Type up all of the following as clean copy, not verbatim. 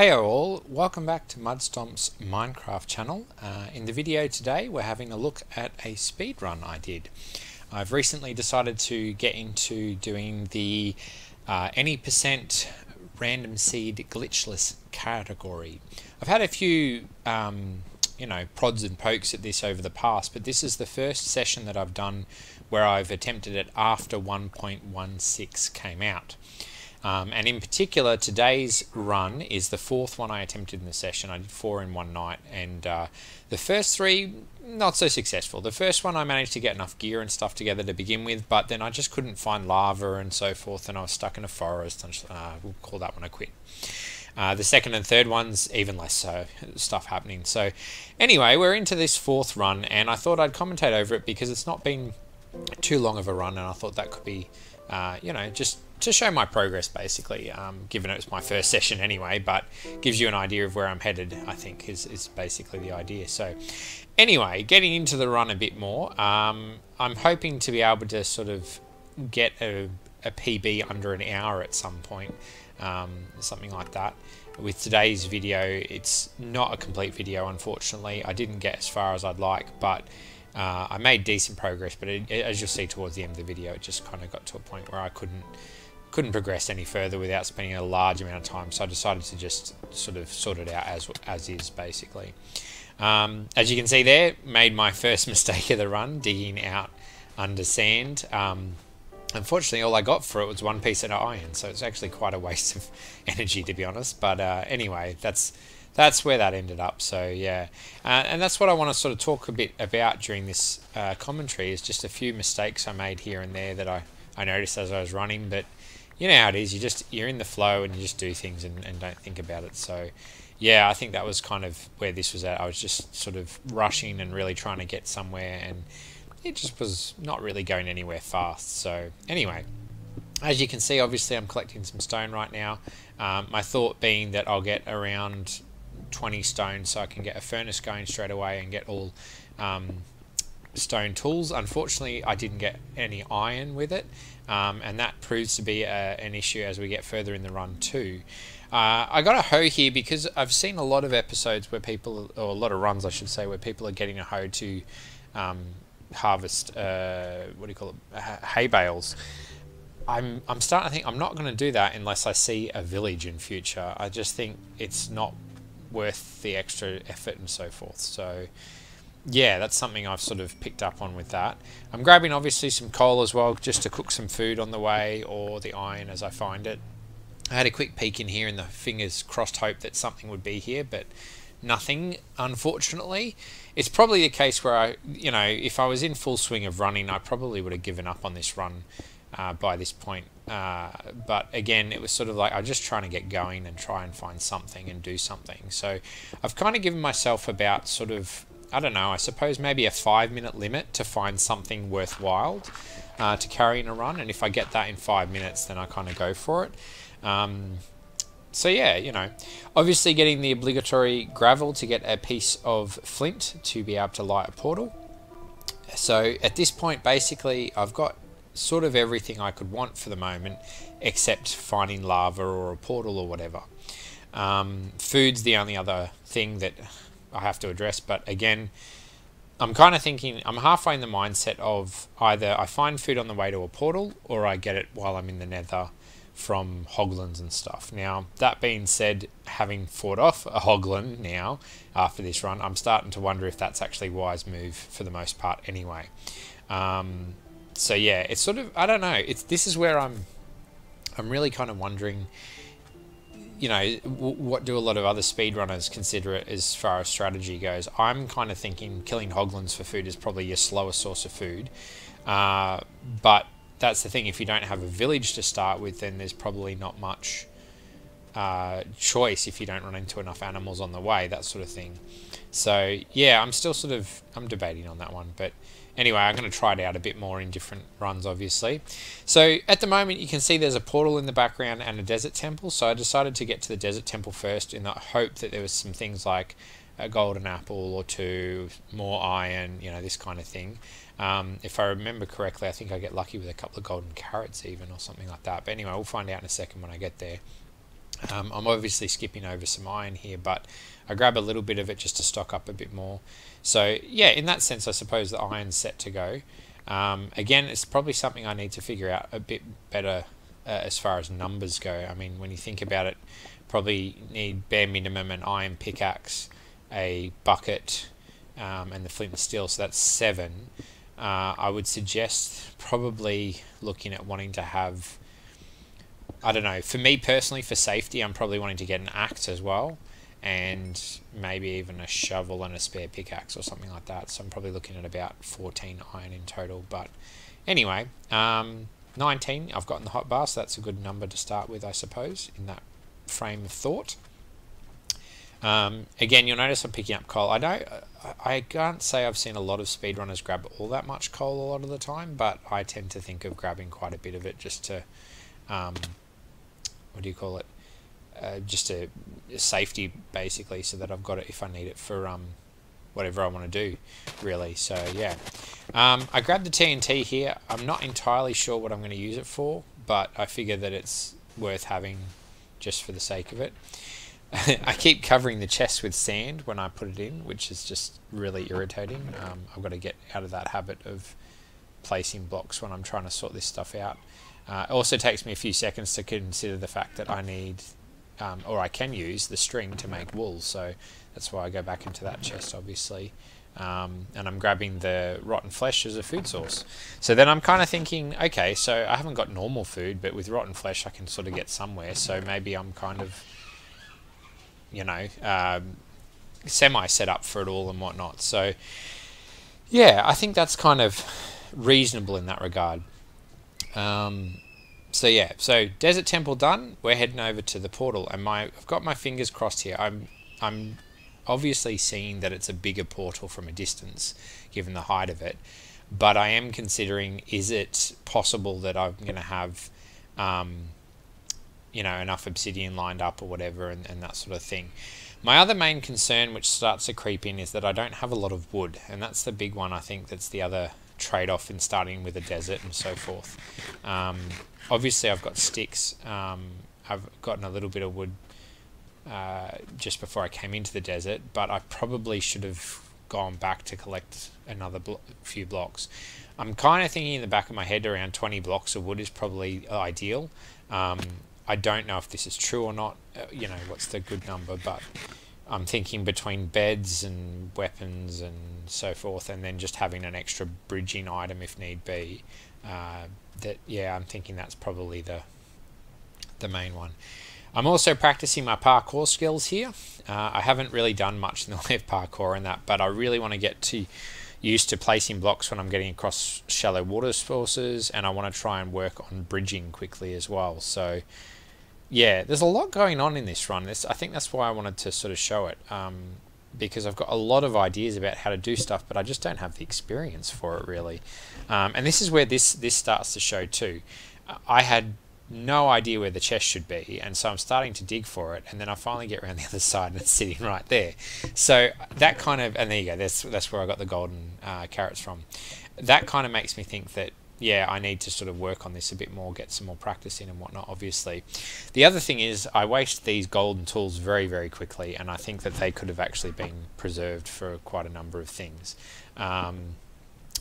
Hey all, welcome back to Mudstomp's Minecraft channel. In the video today we're having a look at a speedrun I did. I've recently decided to get into doing the any percent random seed glitchless category. I've had a few prods and pokes at this over the past, but this is the first session that I've done where I've attempted it after 1.16 came out. And in particular, today's run is the fourth one I attempted in the session. I did 4 in one night, and the first 3 not so successful. The first one I managed to get enough gear and stuff together to begin with, but then I just couldn't find lava and so forth, and I was stuck in a forest, and we'll call that one a quit. The second and third ones, even less so, stuff happening. So anyway, we're into this fourth run, and I thought I'd commentate over it because it's not been too long of a run, and I thought that could be, just to show my progress, basically, given it was my first session anyway, but gives you an idea of where I'm headed, I think, is basically the idea. So anyway, getting into the run a bit more, I'm hoping to be able to sort of get a PB under an hour at some point, something like that. With today's video, it's not a complete video, unfortunately. I didn't get as far as I'd like, but I made decent progress, but as you'll see towards the end of the video, it just kind of got to a point where I couldn't progress any further without spending a large amount of time, so I decided to just sort of sort it out as is, basically. As you can see there, made my first mistake of the run, digging out under sand. Unfortunately, all I got for it was 1 piece of iron, so it's actually quite a waste of energy, to be honest. But anyway, that's where that ended up. So yeah, and that's what I want to sort of talk a bit about during this commentary, is just a few mistakes I made here and there that I noticed as I was running. But you know how it is, you're in the flow and you just do things and don't think about it. So yeah, I think that was kind of where this was at. I was just sort of rushing and really trying to get somewhere, and it just was not really going anywhere fast. So anyway, as you can see, obviously I'm collecting some stone right now. My thought being that I'll get around 20 stone so I can get a furnace going straight away and get all stone tools. Unfortunately, I didn't get any iron with it, and that proves to be an issue as we get further in the run too. I got a hoe here because I've seen a lot of episodes where people, or a lot of runs I should say, where people are getting a hoe to harvest hay bales. I'm starting to think I'm not going to do that unless I see a village in future. I just think it's not worth the extra effort and so forth. So yeah, that's something I've sort of picked up on with that. I'm grabbing obviously some coal as well, just to cook some food on the way, or the iron as I find it. I had a quick peek in here in the fingers crossed hope that something would be here, but nothing, unfortunately. It's probably the case where if I was in full swing of running, I probably would have given up on this run by this point. But again, it was sort of like I'm just trying to get going and try and find something and do something. So I've kind of given myself about sort of, I don't know, I suppose maybe a 5-minute limit to find something worthwhile to carry in a run, and if I get that in 5 minutes, then I kind of go for it. So yeah, obviously getting the obligatory gravel to get a piece of flint to be able to light a portal. So at this point, basically, I've got sort of everything I could want for the moment, except finding lava or a portal or whatever. Food's the only other thing that I have to address, but again, I'm kind of thinking, I'm halfway in the mindset of either I find food on the way to a portal, or I get it while I'm in the nether from hoglins and stuff. Now, that being said, having fought off a hoglin now after this run, I'm starting to wonder if that's actually a wise move for the most part anyway. So yeah, it's sort of, I don't know, this is where I'm really kind of wondering, what do a lot of other speedrunners consider it as far as strategy goes. I'm kind of thinking killing hoglins for food is probably your slowest source of food, but that's the thing, if you don't have a village to start with, then there's probably not much choice if you don't run into enough animals on the way, that sort of thing. So yeah, I'm debating on that one, but anyway, I'm going to try it out a bit more in different runs, obviously. So at the moment, you can see there's a portal in the background and a desert temple, so I decided to get to the desert temple first in the hope that there was some things like a golden apple or 2, more iron, this kind of thing. If I remember correctly, I think I get lucky with a couple of golden carrots even, or something like that. But anyway, we'll find out in a second when I get there. I'm obviously skipping over some iron here, but I grab a little bit of it just to stock up a bit more. So yeah, in that sense, I suppose the iron's set to go. Again, it's probably something I need to figure out a bit better as far as numbers go. I mean, when you think about it, probably need bare minimum an iron pickaxe, a bucket, and the flint and steel, so that's 7. I would suggest probably looking at wanting to have, I don't know, for me personally, for safety, I'm probably wanting to get an axe as well, and maybe even a shovel and a spare pickaxe or something like that. So I'm probably looking at about 14 iron in total. But anyway, 19 I've got in the hotbar, so that's a good number to start with, I suppose, in that frame of thought. Again, you'll notice I'm picking up coal. I can't say I've seen a lot of speedrunners grab all that much coal a lot of the time, but I tend to think of grabbing quite a bit of it just to, what do you call it? Just a safety, basically, so that I've got it if I need it for whatever I want to do, really. So yeah, I grabbed the TNT here. I'm not entirely sure what I'm going to use it for, but I figure that it's worth having just for the sake of it. I keep covering the chest with sand when I put it in, which is just really irritating. I've got to get out of that habit of placing blocks when I'm trying to sort this stuff out. It also takes me a few seconds to consider the fact that I need, or I can use, the string to make wool, so that's why I go back into that chest, obviously. And I'm grabbing the rotten flesh as a food source. So then I'm kind of thinking, okay, so I haven't got normal food, but with rotten flesh I can sort of get somewhere, so maybe I'm kind of, you know, semi set up for it all and whatnot. So yeah, I think that's kind of reasonable in that regard. So yeah, so Desert Temple done. We're heading over to the portal, and I've got my fingers crossed here. I'm obviously seeing that it's a bigger portal from a distance, given the height of it. But I am considering, is it possible that I'm going to have, you know, enough obsidian lined up or whatever, and that sort of thing. My other main concern, which starts to creep in, is that I don't have a lot of wood, and that's the big one. I think that's the other trade-off in starting with a desert and so forth. Obviously I've got sticks. I've gotten a little bit of wood just before I came into the desert, but I probably should have gone back to collect another few blocks. I'm kind of thinking in the back of my head around 20 blocks of wood is probably ideal. I don't know if this is true or not, you know, what's the good number, but I'm thinking between beds and weapons and so forth, and then just having an extra bridging item if need be, that, yeah, I'm thinking that's probably the main one. I'm also practicing my parkour skills here. I haven't really done much in the way of parkour and that, but I really want to get used to placing blocks when I'm getting across shallow water sources, and I want to try and work on bridging quickly as well. So yeah, there's a lot going on in this run. I think that's why I wanted to sort of show it, because I've got a lot of ideas about how to do stuff, but I just don't have the experience for it, really. And this is where this starts to show too. I had no idea where the chest should be, and so I'm starting to dig for it, and then I finally get around the other side and it's sitting right there. So that kind of, and there you go, that's where I got the golden carrots from. That kind of makes me think that, yeah, I need to sort of work on this a bit more, get some more practice in and whatnot, obviously. The other thing is I waste these golden tools very, very quickly, and I think that they could have actually been preserved for quite a number of things.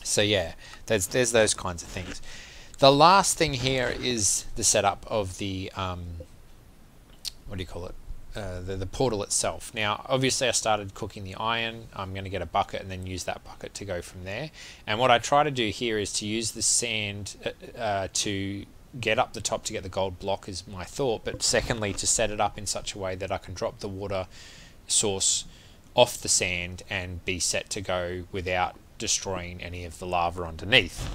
So yeah, there's those kinds of things. The last thing here is the setup of the, what do you call it? The portal itself. Now, obviously I started cooking the iron. I'm going to get a bucket and then use that bucket to go from there. And what I try to do here is to use the sand to get up the top to get the gold block is my thought, but secondly to set it up in such a way that I can drop the water source off the sand and be set to go without destroying any of the lava underneath.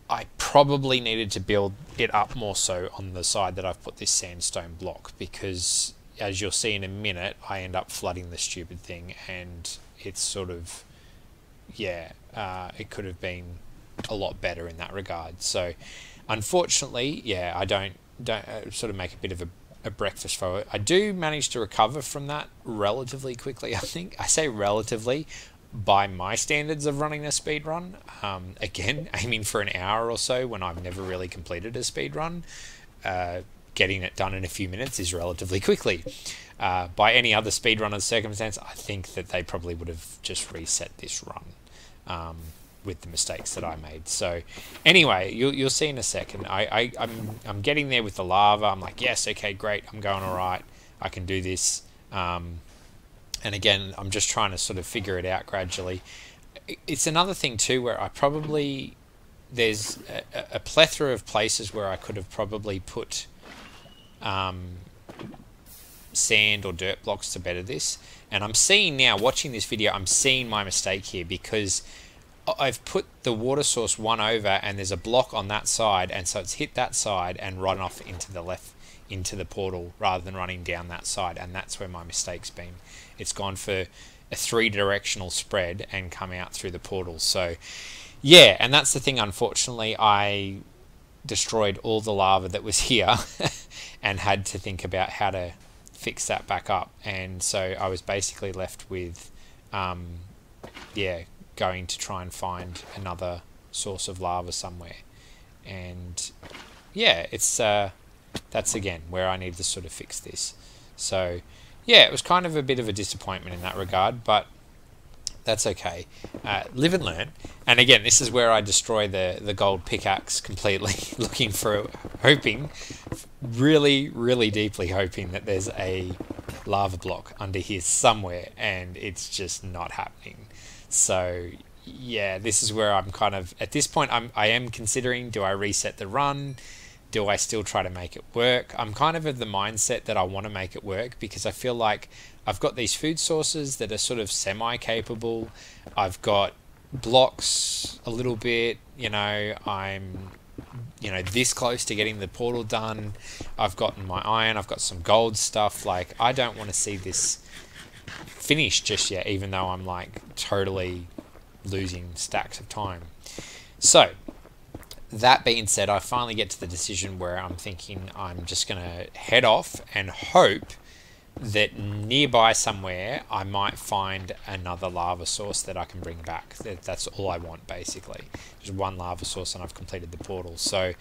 I probably needed to build it up more so on the side that I've put this sandstone block, because as you'll see in a minute, I end up flooding the stupid thing, and it's sort of, yeah, it could have been a lot better in that regard. So unfortunately, yeah, I don't sort of make a bit of a breakfast for it. I do manage to recover from that relatively quickly, I think. I say relatively, by my standards of running a speed run. Again, aiming for an hour or so when I've never really completed a speed run. getting it done in a few minutes is relatively quickly. By any other speedrunner's circumstance, I think that they probably would have just reset this run with the mistakes that I made. So anyway, you'll see in a second. I'm getting there with the lava. I'm like, yes, okay, great. I'm going all right. I can do this. And again, I'm just trying to sort of figure it out gradually. It's another thing too where there's a plethora of places where I could have probably put sand or dirt blocks to better this. And I'm seeing now, watching this video, I'm seeing my mistake here, because I've put the water source one over and there's a block on that side, and so it's hit that side and run off into the left, into the portal, rather than running down that side. And that's where my mistake's been. It's gone for a 3-directional spread and come out through the portal. So yeah, and that's the thing. Unfortunately, I destroyed all the lava that was here and had to think about how to fix that back up. And so I was basically left with going to try and find another source of lava somewhere. And yeah, it's that's again where I need to sort of fix this. So yeah, it was kind of a bit of a disappointment in that regard, but that's okay. Live and learn. And again, this is where I destroy the gold pickaxe completely, hoping, really deeply hoping that there's a lava block under here somewhere, and it's just not happening. So yeah, this is where I'm kind of, at this point, I am considering, do I reset the run? Do I still try to make it work? I'm kind of the mindset that I want to make it work, because I feel like I've got these food sources that are sort of semi-capable. I've got blocks a little bit, I'm this close to getting the portal done. I've gotten my iron, I've got some gold stuff. Like, I don't want to see this finished just yet, even though I'm like totally losing stacks of time. So that being said, I finally get to the decision where I'm thinking I'm just going to head off and hope that nearby somewhere I might find another lava source that I can bring back. That's all I want, basically. Just one lava source and I've completed the portal. So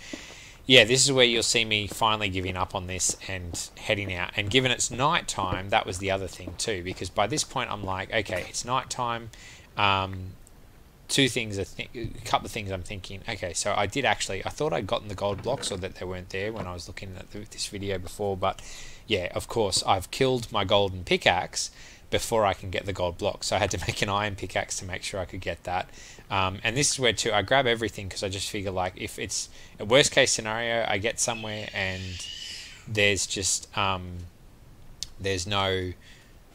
yeah, this is where you'll see me finally giving up on this and heading out. And given it's night time, that was the other thing too, because by this point I'm like, okay, it's night time. A couple of things I'm thinking. Okay, so I thought I'd gotten the gold blocks, or that they weren't there when I was looking at this video before, but yeah, of course, I've killed my golden pickaxe before I can get the gold block, so I had to make an iron pickaxe to make sure I could get that. And this is where too, I grab everything, because I just figure, like, if it's a worst case scenario, I get somewhere and there's just there's no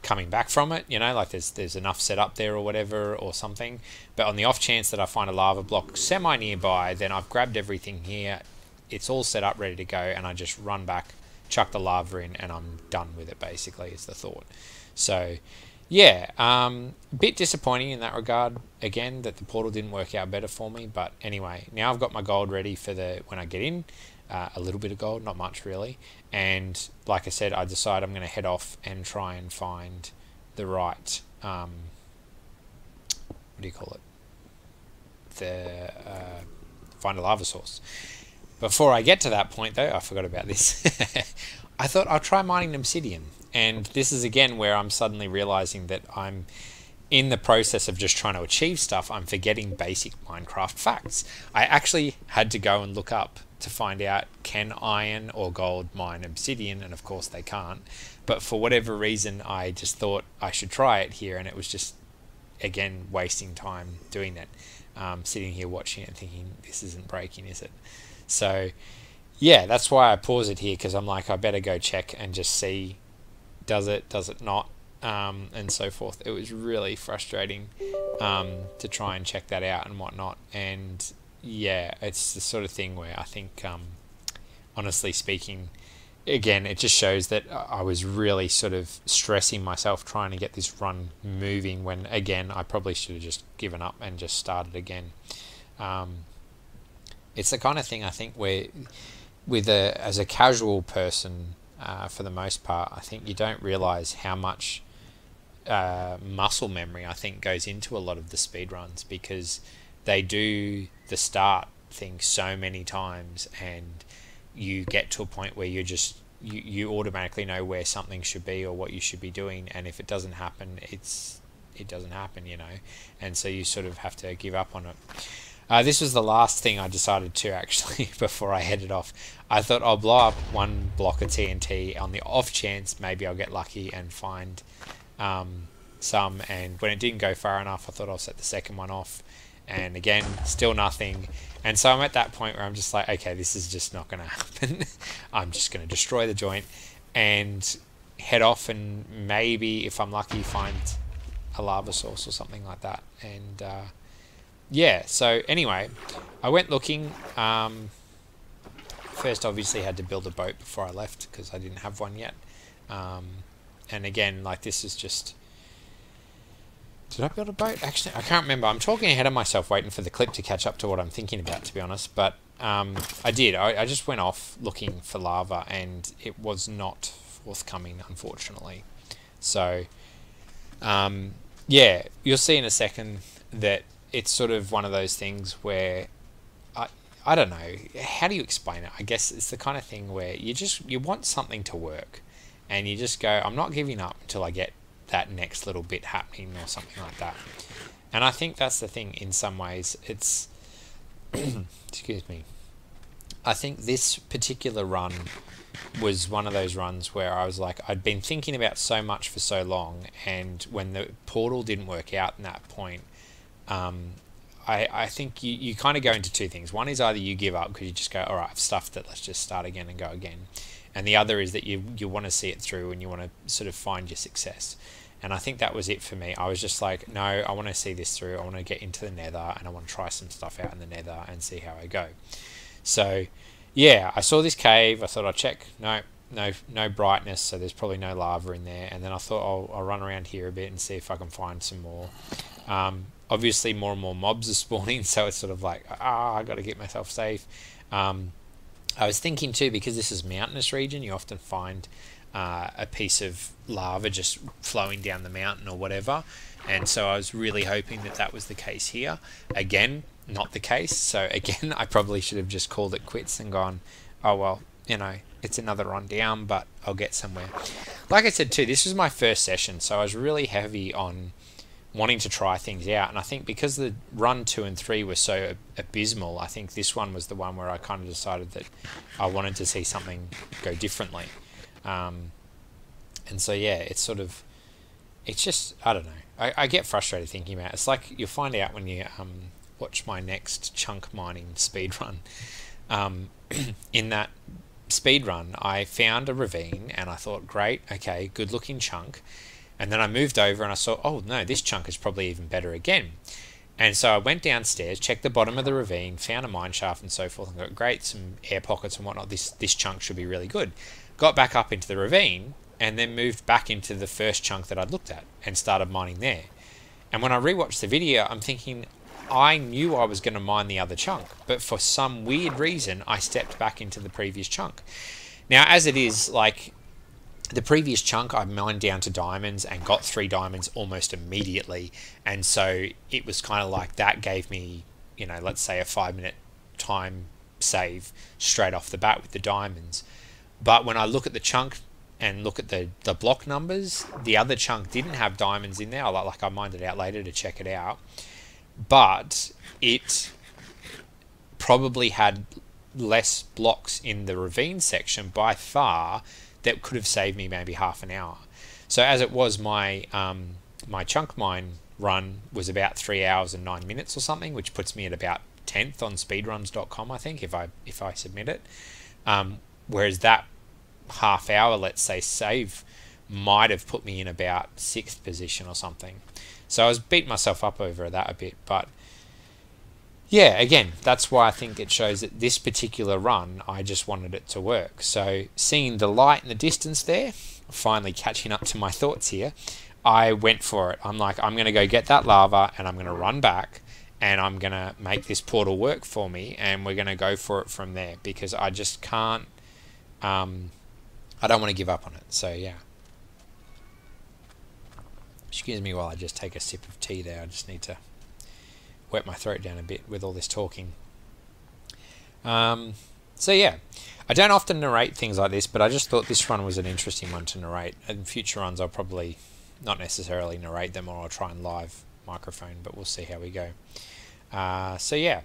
coming back from it, like there's enough set up there or whatever or something. But on the off chance that I find a lava block semi nearby, then I've grabbed everything here, it's all set up ready to go, and I just run back, chuck the lava in, and I'm done with it, basically, is the thought. So yeah, bit disappointing in that regard, again, that the portal didn't work out better for me. But anyway, now I've got my gold ready for when I get in. A little bit of gold, not much really. And like I said, I decide I'm going to head off and try and find the right, what do you call it? Find a lava source. Before I get to that point though, I forgot about this. I thought I'll try mining obsidian. And this is again where I'm suddenly realizing that I'm in the process of just trying to achieve stuff. I'm forgetting basic Minecraft facts. I actually had to go and look up to find out, can iron or gold mine obsidian? And of course they can't. But for whatever reason, I just thought I should try it here, and it was just, again, wasting time doing it. Sitting here watching it and thinking, this isn't breaking, is it? So yeah, that's why I pause it here, because I'm like, I better go check and just see, does it not, and so forth. It was really frustrating to try and check that out and whatnot. And yeah, it's the sort of thing where I think, honestly speaking, again, it just shows that I was really sort of stressing myself trying to get this run moving, when again, I probably should have just given up and just started again. It's the kind of thing, I think, where as a casual person, for the most part, I think you don't realize how much muscle memory I think goes into a lot of the speed runs, because they do the start thing so many times, and you get to a point where you automatically know where something should be or what you should be doing, and if it doesn't happen, it doesn't happen, you know, and so you sort of have to give up on it. This was the last thing I decided to actually before I headed off. I thought I'll blow up one block of TNT on the off chance maybe I'll get lucky and find some, and when it didn't go far enough, I thought I'll set the second one off, and again, still nothing. And so I'm at that point where I'm just like, okay, this is just not going to happen. I'm just going to destroy the joint and head off, and maybe if I'm lucky find a lava source or something like that. And yeah, so anyway, I went looking. First obviously had to build a boat before I left because I didn't have one yet. And again, like, this is just... Did I build a boat? Actually, I can't remember. I'm talking ahead of myself, waiting for the clip to catch up to what I'm thinking about, to be honest. But I did. I just went off looking for lava, and it was not forthcoming, unfortunately. So, yeah, you'll see in a second that it's sort of one of those things where... I don't know. How do you explain it? I guess it's the kind of thing where you want something to work, and you just go, I'm not giving up until I get that next little bit happening or something like that. And I think that's the thing in some ways. It's excuse me. I think this particular run was one of those runs where I was like, I'd been thinking about so much for so long, and when the portal didn't work out in that point, I think you kind of go into two things. One is either you give up because you just go, all right, I've stuffed it, let's just start again and go again. And the other is that you want to see it through and you want to sort of find your success. And I think that was it for me. I was just like, no, I want to see this through. I want to get into the nether, and I want to try some stuff out in the nether and see how I go. So, yeah, I saw this cave. I thought I'd check. No brightness, so there's probably no lava in there. And then I thought I'll run around here a bit and see if I can find some more. Obviously, more and more mobs are spawning, so it's sort of like, I got to get myself safe. I was thinking too, because this is mountainous region, you often find a piece of lava just flowing down the mountain or whatever, and so I was really hoping that that was the case here. Again, not the case, so again, I probably should have just called it quits and gone, oh well, you know, it's another run down, but I'll get somewhere. Like I said too, this was my first session, so I was really heavy on wanting to try things out, and I think because the run 2 and 3 were so abysmal, I think this one was the one where I kind of decided that I wanted to see something go differently. And so yeah, it's just, I don't know, I get frustrated thinking about it. It's like you'll find out when you watch my next chunk mining speedrun. In that speedrun, I found a ravine and I thought, great, okay, good looking chunk. And then I moved over and I saw, oh no, this chunk is probably even better again. And so I went downstairs, checked the bottom of the ravine, found a mine shaft and so forth, and got great, some air pockets and whatnot. This chunk should be really good. Got back up into the ravine and then moved back into the first chunk that I'd looked at and started mining there. And when I rewatched the video, I'm thinking, I knew I was going to mine the other chunk, but for some weird reason, I stepped back into the previous chunk. Now, as it is, like, the previous chunk I mined down to diamonds and got 3 diamonds almost immediately, and so it was kind of like that gave me, you know, let's say a 5-minute time save straight off the bat with the diamonds. But when I look at the chunk and look at the block numbers, the other chunk didn't have diamonds in there. I mined it out later to check it out, but it probably had less blocks in the ravine section by far that could have saved me maybe half an hour. So as it was, my my chunk mine run was about 3 hours and 9 minutes or something, which puts me at about 10th on speedruns.com, I think, if I submit it. Whereas that half hour, let's say, save might have put me in about 6th position or something. So I was beating myself up over that a bit, but yeah, again, that's why I think it shows that this particular run, I just wanted it to work. So seeing the light in the distance there, finally catching up to my thoughts here, I went for it. I'm like, I'm going to go get that lava and I'm going to run back and I'm going to make this portal work for me, and we're going to go for it from there, because I just can't, I don't want to give up on it. So yeah. Excuse me while I just take a sip of tea there. I just need to wet my throat down a bit with all this talking. So yeah, I don't often narrate things like this, but I just thought this run was an interesting one to narrate. In future runs I'll probably not necessarily narrate them, or I'll try and live microphone, but we'll see how we go. So yeah,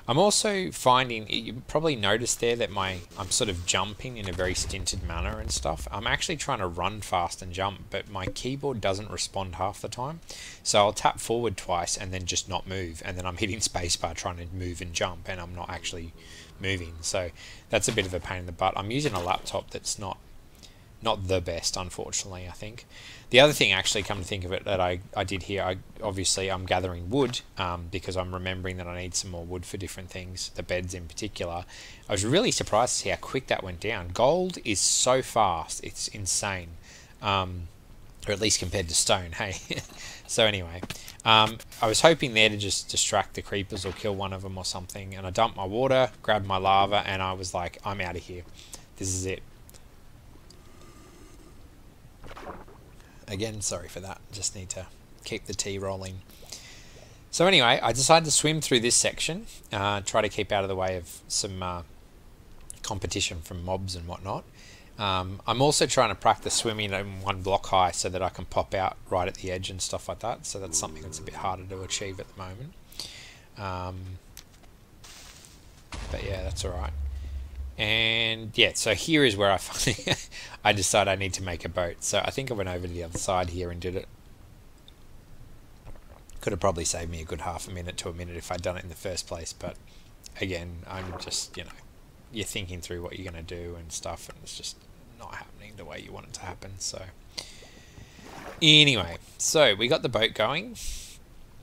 I'm also finding, you probably noticed there that I'm sort of jumping in a very stinted manner and stuff. I'm actually trying to run fast and jump, but my keyboard doesn't respond half the time. So I'll tap forward twice and then just not move, and then I'm hitting spacebar trying to move and jump, and I'm not actually moving. So that's a bit of a pain in the butt. I'm using a laptop that's not the best, unfortunately, I think. The other thing, actually, come to think of it, that I did here, obviously I'm gathering wood because I'm remembering that I need some more wood for different things, the beds in particular. I was really surprised to see how quick that went down. Gold is so fast, it's insane, or at least compared to stone, hey. So anyway, I was hoping there to just distract the creepers or kill one of them or something, and I dumped my water, grabbed my lava, and I was like, I'm out of here. This is it. Again, sorry for that, just need to keep the tea rolling. So anyway, I decided to swim through this section, try to keep out of the way of some competition from mobs and whatnot. I'm also trying to practice swimming in one block high so that I can pop out right at the edge and stuff like that, so that's something that's a bit harder to achieve at the moment. But yeah, that's alright. And yeah, so here is where I decide I need to make a boat. So I think I went over to the other side here and did it. Could have probably saved me a good half a minute to a minute if I'd done it in the first place, but again, I'm just, you know, you're thinking through what you're going to do and stuff, and it's just not happening the way you want it to happen. So anyway, so we got the boat going,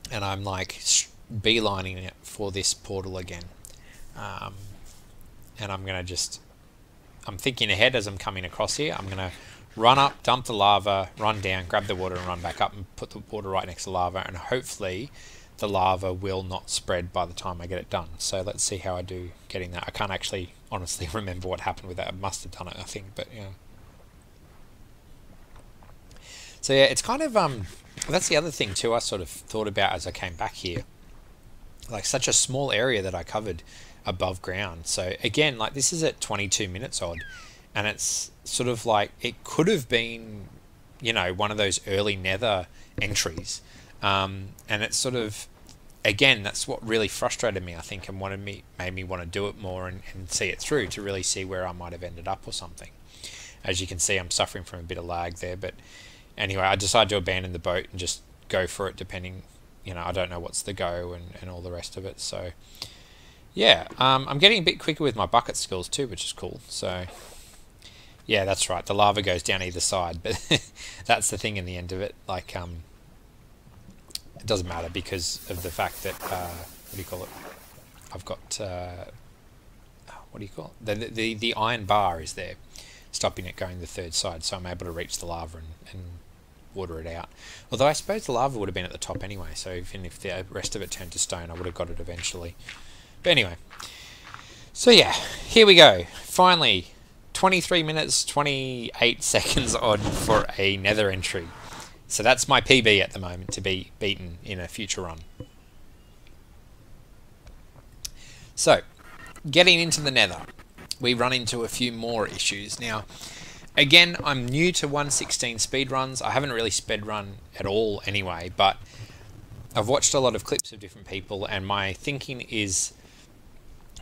and I'm like beelining it for this portal again. And I'm going to I'm thinking ahead as I'm coming across here. I'm going to run up, dump the lava, run down, grab the water and run back up and put the water right next to lava, and hopefully the lava will not spread by the time I get it done. So let's see how I do getting that. I can't actually honestly remember what happened with that. I must have done it, I think, but yeah. So yeah, it's kind of, that's the other thing too I sort of thought about as I came back here. Like, such a small area that I covered above ground. So again, like, this is at 22 minutes odd, and it's sort of like, it could have been, you know, one of those early nether entries, and it's sort of, again, that's what really frustrated me, I think, and made me want to do it more and see it through, to really see where I might have ended up or something. As you can see, I'm suffering from a bit of lag there, but anyway, I decided to abandon the boat and just go for it, depending, you know, I don't know what's the go and all the rest of it. So yeah, I'm getting a bit quicker with my bucket skills too, which is cool. So yeah, that's right, the lava goes down either side, but that's the thing in the end of it. Like, it doesn't matter because of the fact that, what do you call it? I've got, what do you call it? The iron bar is there, stopping it going the third side, so I'm able to reach the lava and water it out. Although I suppose the lava would have been at the top anyway, so even if the rest of it turned to stone, I would have got it eventually. But anyway, so yeah, here we go. Finally, 23 minutes, 28 seconds odd for a nether entry. So that's my PB at the moment, to be beaten in a future run. So, getting into the nether, we run into a few more issues. Now, again, I'm new to 1.16 speedruns. I haven't really speedrun at all anyway, but I've watched a lot of clips of different people, and my thinking is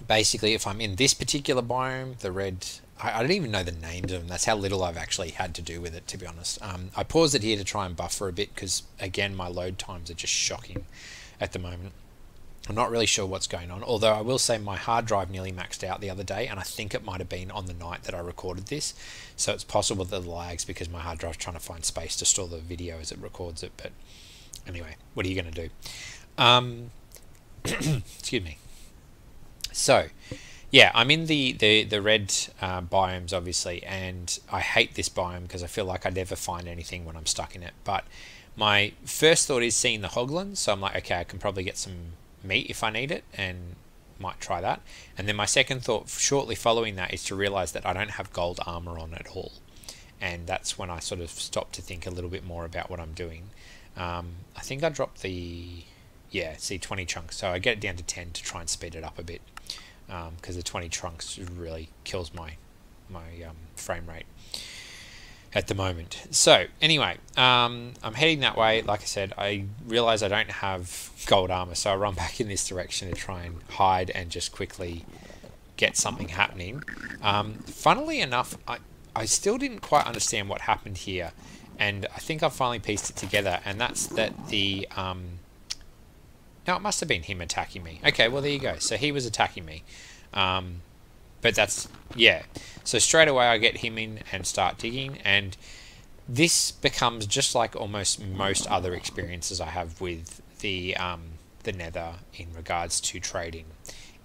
basically, if I'm in this particular biome, the red, I don't even know the names of them. That's how little I've actually had to do with it, to be honest. I paused it here to try and buffer a bit because, again, my load times are just shocking at the moment. I'm not really sure what's going on, although I will say my hard drive nearly maxed out the other day, and I think it might have been on the night that I recorded this, so it's possible that the lags because my hard drive's trying to find space to store the video as it records it. But anyway, what are you going to do? Excuse me. So yeah, I'm in the red biomes, obviously, and I hate this biome because I feel like I never find anything when I'm stuck in it. But my first thought is seeing the hoglins, so I'm like, okay, I can probably get some meat if I need it, and might try that. And then my second thought shortly following that is to realize that I don't have gold armor on at all, and that's when I sort of stopped to think a little bit more about what I'm doing. I think I dropped the, yeah, see, 20 chunks, so I get it down to 10 to try and speed it up a bit, because the 20 chunks really kills my frame rate at the moment. So anyway, I'm heading that way. Like I said, I realize I don't have gold armor, so I run back in this direction to try and hide and just quickly get something happening. Funnily enough, I still didn't quite understand what happened here, and I think I finally pieced it together, and that's that the no, it must have been him attacking me. Okay, well there you go. So he was attacking me. But that's, yeah. So straight away I get him in and start digging, and this becomes just like almost most other experiences I have with the Nether in regards to trading,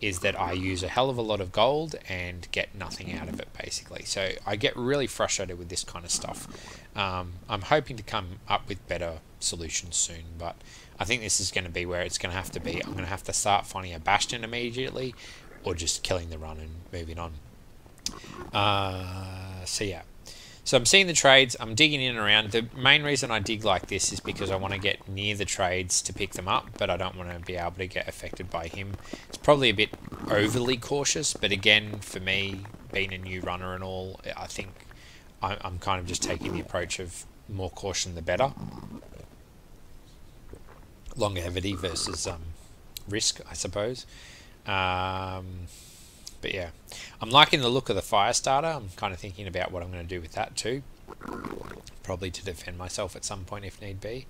is that I use a hell of a lot of gold and get nothing out of it, basically. So I get really frustrated with this kind of stuff. I'm hoping to come up with better solutions soon, but I think this is going to be where it's going to have to be. I'm going to have to start finding a bastion immediately, or just killing the run and moving on. So yeah. So I'm seeing the trades, I'm digging in and around. The main reason I dig like this is because I want to get near the trades to pick them up, but I don't want to be able to get affected by him. It's probably a bit overly cautious, but again, for me, being a new runner and all, I think I'm kind of just taking the approach of more caution the better. Longevity versus risk, I suppose. But yeah, I'm liking the look of the fire starter. I'm kind of thinking about what I'm going to do with that too. Probably to defend myself at some point if need be.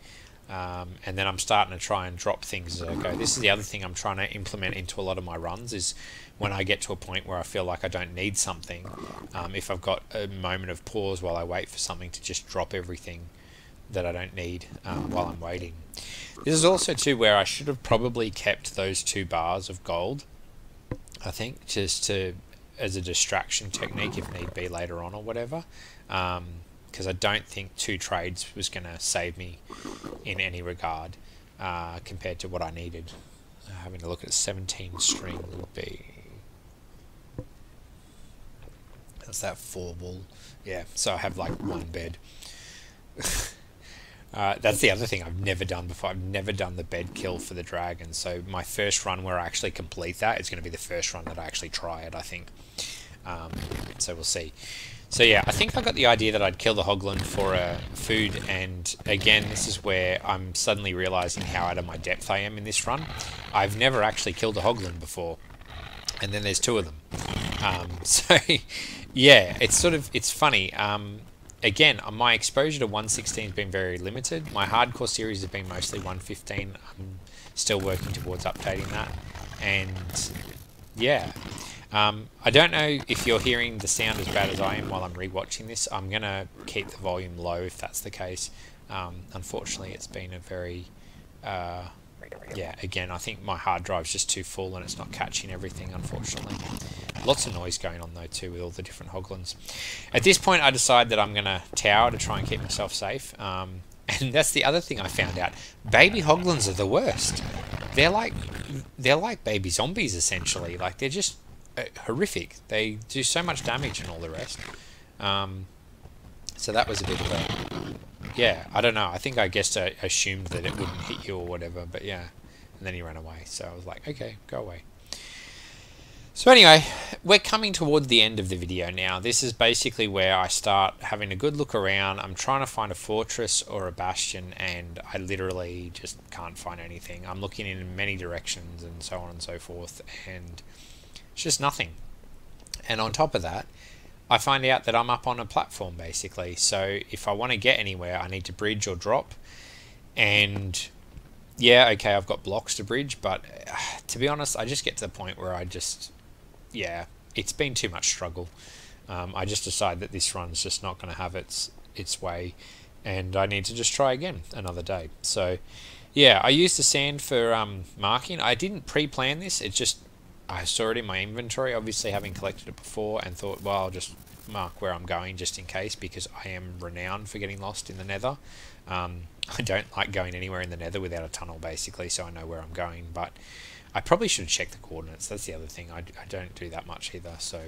And then I'm starting to try and drop things as I go. This is the other thing I'm trying to implement into a lot of my runs, is when I get to a point where I feel like I don't need something, if I've got a moment of pause while I wait for something, to just drop everything that I don't need while I'm waiting. This is also too where I should have probably kept those 2 bars of gold, I think, just to as a distraction technique if need be later on or whatever, because I don't think 2 trades was going to save me in any regard compared to what I needed. Having a look at 17 string would be, that's that 4 wool. Yeah, so I have like 1 bed. That's the other thing I've never done before. I've never done the bed kill for the dragon, so my first run where I actually complete that is going to be the first run that I actually try it, I think. So we'll see. So yeah, I think I got the idea that I'd kill the hoglin for food, and again, this is where I'm suddenly realising how out of my depth I am in this run. I've never actually killed a hoglin before, and then there's 2 of them. So yeah, it's funny. Again, my exposure to 116 has been very limited. My hardcore series has been mostly 115. I'm still working towards updating that. And yeah, I don't know if you're hearing the sound as bad as I am while I'm rewatching this. I'm going to keep the volume low if that's the case. Unfortunately, it's been a very... yeah, again, I think my hard drive's just too full and it's not catching everything, unfortunately. Lots of noise going on though too with all the different hoglins. At this point I decide that I'm going to tower to try and keep myself safe. And that's the other thing I found out. Baby hoglins are the worst. They're like baby zombies essentially. Like, they're just horrific. They do so much damage and all the rest. So that was a bit of a... Yeah, I don't know. I think I guess I assumed that it wouldn't hit you or whatever, but yeah. And then he ran away. So I was like, okay, go away. So anyway, we're coming towards the end of the video now. This is basically where I start having a good look around. I'm trying to find a fortress or a bastion, and I literally just can't find anything. I'm looking in many directions and so on and so forth, and it's just nothing. And on top of that, I find out that I'm up on a platform basically. So if I want to get anywhere, I need to bridge or drop. And yeah, okay, I've got blocks to bridge, but to be honest, I just get to the point where I just... yeah, it's been too much struggle. I just decide that this run's just not going to have its way, and I need to just try again another day. So yeah, I used the sand for marking. I didn't pre-plan this. It just, I saw it in my inventory, obviously having collected it before, and thought, well, I'll just mark where I'm going just in case, because I am renowned for getting lost in the nether. I don't like going anywhere in the nether without a tunnel basically, so I know where I'm going, but I probably should check the coordinates. That's the other thing. I don't do that much either. So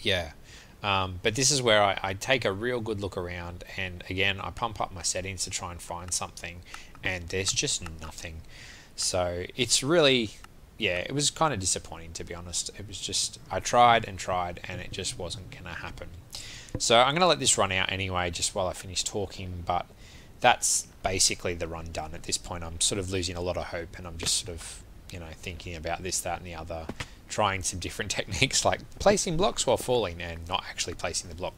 yeah, but this is where I take a real good look around, and again I pump up my settings to try and find something, and there's just nothing. So it's really yeah, it was kind of disappointing, to be honest. It was just, I tried and tried and it just wasn't going to happen. So I'm going to let this run out anyway, just while I finish talking, but that's basically the run done at this point. I'm sort of losing a lot of hope, and I'm just sort of, you know, thinking about this, that and the other, trying some different techniques like placing blocks while falling and not actually placing the block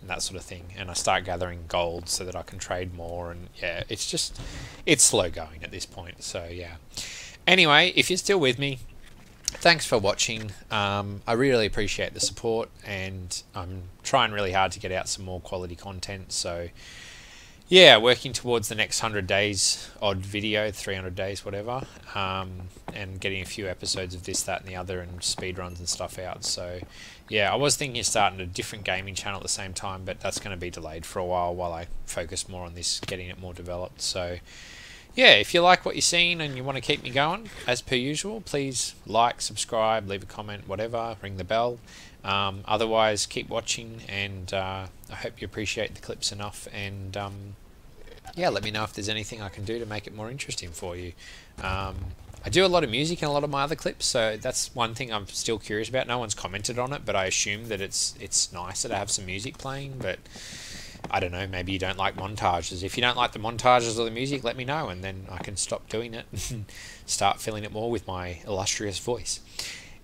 and that sort of thing. And I start gathering gold so that I can trade more, and yeah, it's just, it's slow going at this point. So yeah. Anyway, if you're still with me, thanks for watching. I really appreciate the support, and I'm trying really hard to get out some more quality content. So yeah, working towards the next 100 days odd video, 300 days, whatever, and getting a few episodes of this, that and the other, and speedruns and stuff out. So yeah, I was thinking of starting a different gaming channel at the same time, but that's going to be delayed for a while I focus more on this, getting it more developed. So yeah, if you like what you're seeing and you want to keep me going, as per usual, please like, subscribe, leave a comment, whatever, ring the bell. Otherwise, keep watching, and I hope you appreciate the clips enough, and yeah, let me know if there's anything I can do to make it more interesting for you. I do a lot of music in a lot of my other clips, so that's one thing I'm still curious about. No one's commented on it, but I assume that it's nicer to have some music playing, but I don't know, maybe you don't like montages. If you don't like the montages or the music, let me know, and then I can stop doing it and start filling it more with my illustrious voice.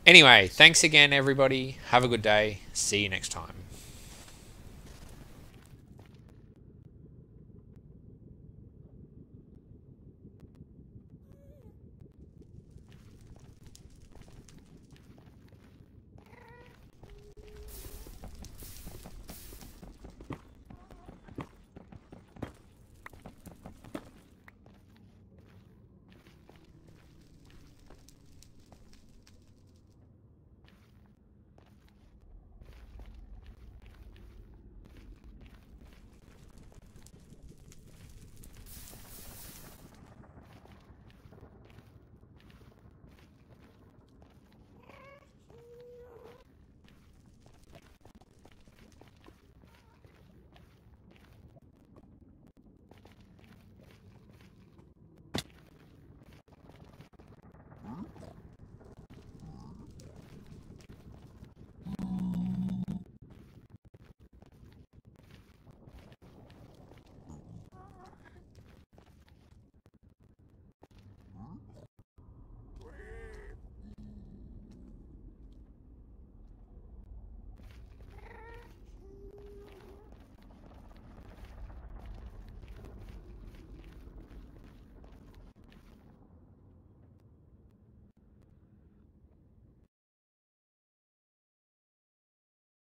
Anyway, thanks again, everybody. Have a good day. See you next time.